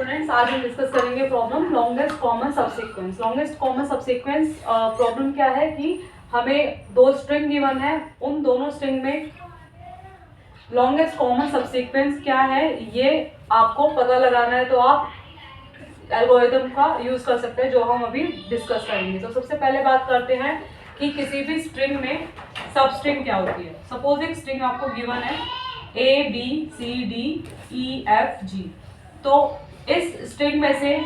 Students, आज हम discuss करेंगे problem longest common subsequence. Longest common subsequence problem क्या है कि हमें दो स्ट्रिंग गिवन है, उन दोनों स्ट्रिंग में लॉन्गेस्ट कॉमन सबसीक्वेंस क्या है ये आपको पता लगाना है। तो आप एल्गोरिथम का यूज कर सकते हैं जो हम अभी डिस्कस करेंगे। तो सबसे पहले बात करते हैं कि किसी भी स्ट्रिंग में सब स्ट्रिंग क्या होती है। सपोज एक स्ट्रिंग आपको गिवन है ABCDEFG। तो इस स्ट्रिंग में से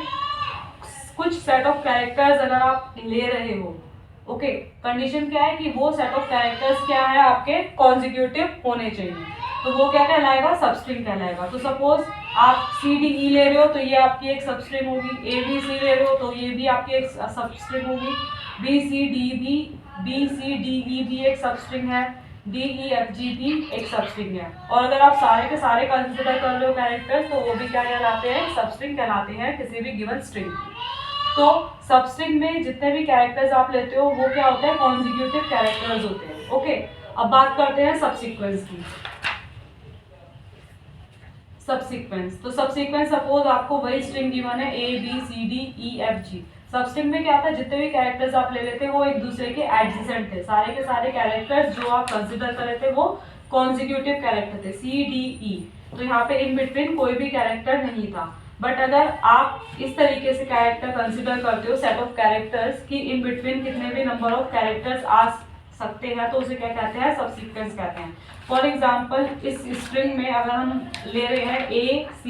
कुछ सेट ऑफ कैरेक्टर्स अगर आप ले रहे हो, ओके, कंडीशन क्या है कि वो सेट ऑफ कैरेक्टर्स क्या है आपके कॉन्जिक्यूटिव होने चाहिए। तो वो क्या कहलाएगा, सबस्ट्रिंग कहलाएगा। तो सपोज आप CDE ले रहे हो तो ये आपकी एक सबस्ट्रिंग होगी, ABC ले रहे हो तो ये भी आपकी एक सबस्ट्रिंग होगी, BCDE भी एक सबस्ट्रिंग है, DEFG भी एक सबस्ट्रिंग है। और अगर आप सारे के सारे कंसिडर कर रहे हो कैरेक्टर्स तो वो भी क्या कहलाते हैं, सबस्ट्रिंग कहलाते हैं किसी भी गिवन स्ट्रिंग। तो सबस्ट्रिंग में जितने भी कैरेक्टर्स आप लेते हो वो क्या होते हैं, कॉन्जिक्यूटिव कैरेक्टर्स होते हैं। ओके, अब बात करते हैं सबसीक्वेंस की। सबसीक्वेंस, तो सबसीक्वेंस सपोज आपको वही स्ट्रिंग गिवन है ABCDEFG। सबस्ट्रिंग में क्या था, जितने भी कैरेक्टर्स आप ले लेते वो एक दूसरे के एडजेसेंट थे। सारे के सारे कैरेक्टर्स जो आप कंसिडर कर रहे थे वो कॉन्जिक्यूटिव कैरेक्टर थे, CDE। तो यहाँ पे इन बिटवीन कोई भी कैरेक्टर नहीं था। बट अगर आप इस तरीके से कैरेक्टर कंसिडर करते हो, सेट ऑफ कैरेक्टर्स की इन बिटवीन कितने भी नंबर ऑफ कैरेक्टर्स आ सकते हैं, तो उसे क्या कहते हैं, सबसीक्वेंस कहते हैं। फॉर एग्जाम्पल इस स्ट्रिंग में अगर हम ले रहे हैं A, C,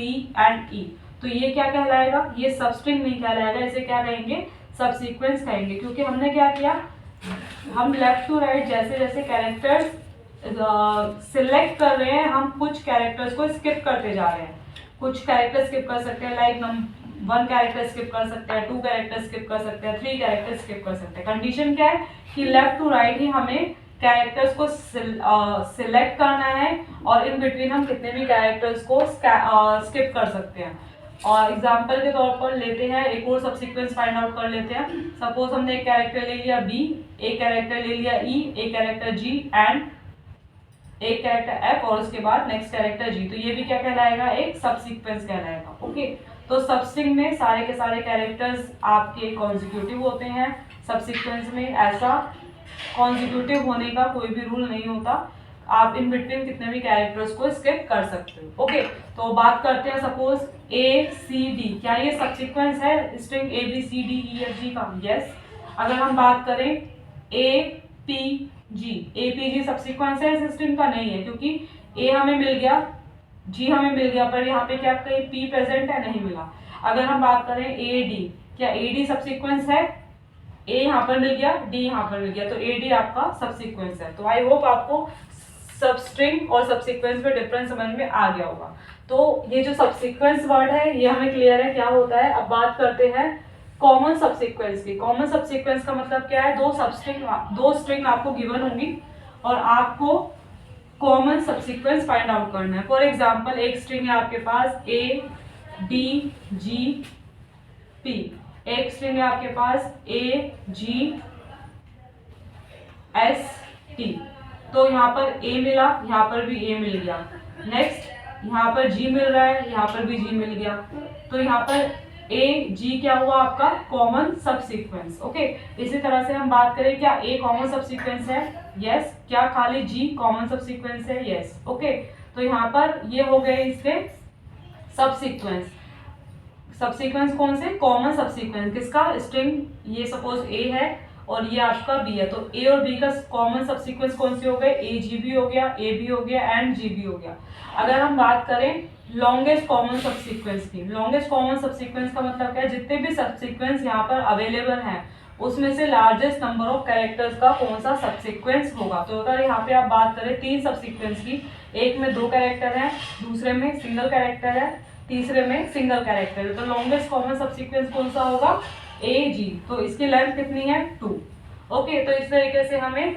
E, तो ये क्या कहलाएगा, ये सबस्ट्रिंग नहीं कहलाएगा, इसे क्या कहेंगे, सबसीक्वेंस कहेंगे। क्योंकि हमने क्या किया, हम लेफ्ट टू राइट जैसे जैसे कैरेक्टर्स सिलेक्ट कर रहे हैं, हम कुछ कैरेक्टर्स को स्किप करते जा रहे हैं। कुछ कैरेक्टर स्किप कर सकते हैं, लाइक 1 कैरेक्टर स्किप कर सकते हैं, 2 कैरेक्टर स्किप कर सकते हैं, 3 कैरेक्टर स्किप कर सकते हैं। कंडीशन क्या है कि लेफ्ट टू राइट ही हमें कैरेक्टर्स को सिलेक्ट करना है और इन बिटवीन हम कितने भी कैरेक्टर्स को स्किप कर सकते हैं। और एग्जांपल के तौर पर लेते हैं, एक और सबसीक्वेंस फाइंड आउट कर लेते हैं। सपोज हमने एक कैरेक्टर ले लिया B, एक कैरेक्टर ले लिया E, एक कैरेक्टर G एंड एक कैरेक्टर F और उसके बाद नेक्स्ट कैरेक्टर G। तो ये भी क्या कहलाएगा, एक सबसीक्वेंस कहलाएगा। ओके, तो सबस्ट्रिंग में सारे के सारे कैरेक्टर्स आपके कॉन्जिक्यूटिव होते हैं। सबसीक्वेंस में ऐसा कॉन्जिक्यूटिव होने का कोई भी रूल नहीं होता, आप इन बिटवीन कितने भी कैरेक्टर्स को स्किप कर सकते हो। ओके, तो बात करते हैं सपोज ACD, क्या ये सबसीक्वेंस है स्ट्रिंग ABCDEFG का? यस। अगर हम बात करें APG सबसीक्वेंस है इस स्ट्रिंग का? नहीं है, क्योंकि A हमें मिल गया, G हमें मिल गया, पर यहाँ पे क्या कहीं P प्रेजेंट है, नहीं मिला। अगर हम बात करें AD, क्या AD सबसीक्वेंस है? A यहाँ पर मिल गया, D यहाँ पर मिल गया, तो AD आपका सबसीक्वेंस है। तो आई होप आपको सबस्ट्रिंग और सबसीक्वेंस में डिफरेंस समझ में आ गया होगा। तो ये जो सबसीक्वेंस वर्ड है ये हमें क्लियर है क्या होता है। अब बात करते हैं कॉमन सबसीक्वेंस की। कॉमन सबसीक्वेंस का मतलब क्या है, दो स्ट्रिंग आपको गिवन होंगी और आपको कॉमन सबसीक्वेंस फाइंड आउट करना है। फॉर एग्जाम्पल एक स्ट्रिंग है आपके पास ADGP, एक स्ट्रिंग है आपके पास AGST। तो यहाँ पर A मिला, यहाँ पर भी A मिल गया, नेक्स्ट यहाँ पर G मिल रहा है, यहाँ पर भी G मिल गया। तो यहाँ पर AG क्या हुआ आपका कॉमन सबसीक्वेंस। ओके, इसी तरह से हम बात करें, क्या A कॉमन सबसीक्वेंस है? यस। क्या खाली G कॉमन सबसीक्वेंस है? यस। ओके, तो यहाँ पर ये हो गए इसके सबसीक्वेंस। सबसीक्वेंस कौन से? Common subsequence. किसका? स्ट्रिंग, ये सपोज A है और ये आपका B है, तो A और B का कॉमन सबसीक्वेंस कौन से हो गए? AG भी हो गया, A भी हो गया एंड G भी हो गया। अगर हम बात करें लॉन्गेस्ट कॉमन सबसीक्वेंस की, लॉन्गेस्ट कॉमन सबसीक्वेंस का मतलब क्या है, जितने भी सबसीक्वेंस यहाँ पर अवेलेबल हैं उसमें से लार्जेस्ट नंबर ऑफ कैरेक्टर्स का कौन सा सबसीक्वेंस होगा। तो अगर यहाँ पे आप बात करें 3 सबसीक्वेंस की, एक में 2 कैरेक्टर है, दूसरे में सिंगल कैरेक्टर है, तीसरे में सिंगल कैरेक्टर है, तो लॉन्गेस्ट कॉमन सबसीक्वेंस कौन सा होगा? AG। तो इसकी लेंथ कितनी है? 2। ओके, तो इस तरीके से हमें